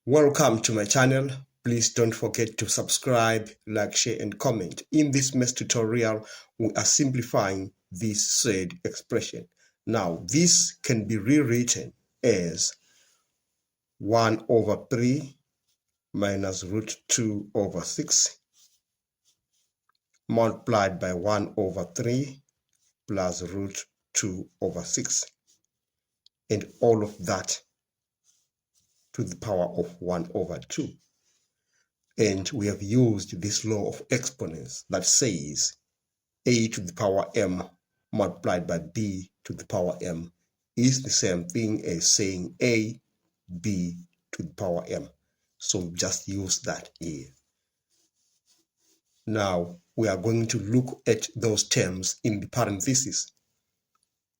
Welcome to my channel. Please don't forget to subscribe, like, share and comment. In this math tutorial, we are simplifying this surd expression. Now, this can be rewritten as 1 over 3 minus root 2 over 6 multiplied by 1 over 3 plus root 2 over 6, and all of that to the power of 1 over 2. And we have used this law of exponents that says a to the power m multiplied by b to the power m is the same thing as saying a b to the power m. So just use that here. Now we are going to look at those terms in the parentheses.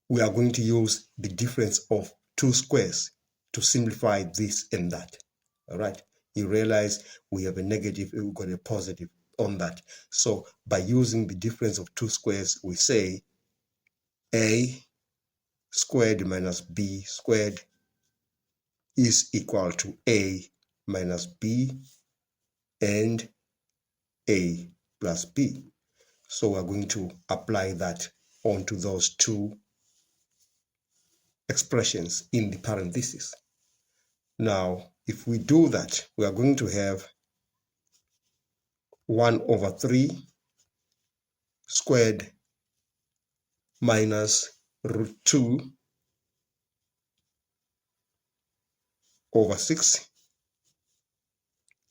We are going to use the difference of two squares to simplify this and that. All right. You realize we have a negative, we've got a positive on that. So by using the difference of two squares, we say a squared minus b squared is equal to a minus b and a plus b. So we're going to apply that onto those two expressions in the parentheses. Now, if we do that, we are going to have 1 over 3 squared minus root 2 over 6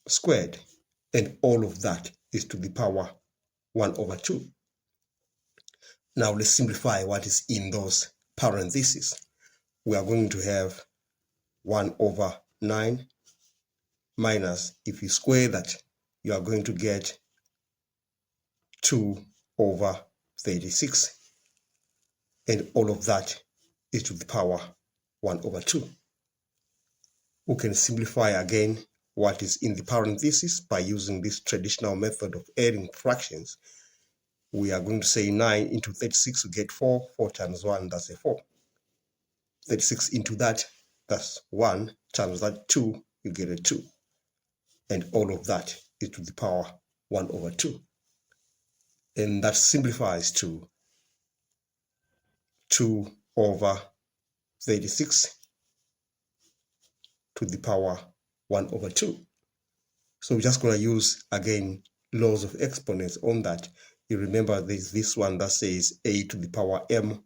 squared, and all of that is to the power 1 over 2. Now let's simplify what is in those parentheses. We are going to have 1 over 9 minus, if you square that, you are going to get 2 over 36. And all of that is to the power 1 over 2. We can simplify again what is in the parentheses by using this traditional method of adding fractions. We are going to say 9 into 36, we get 4. 4 times 1, that's a 4. 36 into that, that's 1, times that 2, you get a 2. And all of that is to the power 1 over 2. And that simplifies to 2 over 36 to the power 1 over 2. So we're just going to use, again, laws of exponents on that. You remember there's this one that says a to the power m.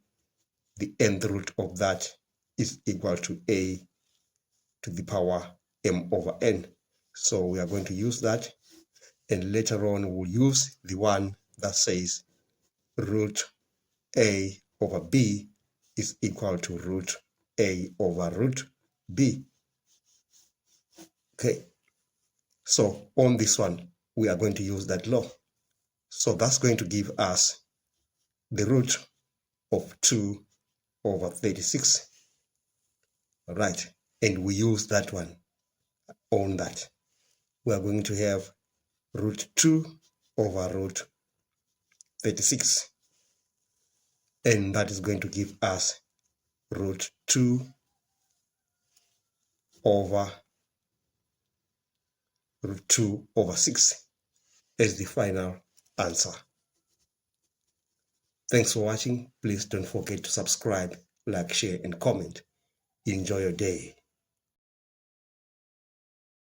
The nth root of that is equal to a to the power m over n. So we are going to use that. And later on, we'll use the one that says root a over b is equal to root a over root b. Okay, so on this one, we are going to use that law. So that's going to give us the root of 2 over 36. All right, and we use that one on that. We are going to have root 2 over root 36. And that is going to give us root 2 over root 2 over 6 as the final answer. Thanks for watching. Please don't forget to subscribe, like, share, and comment. Enjoy your day.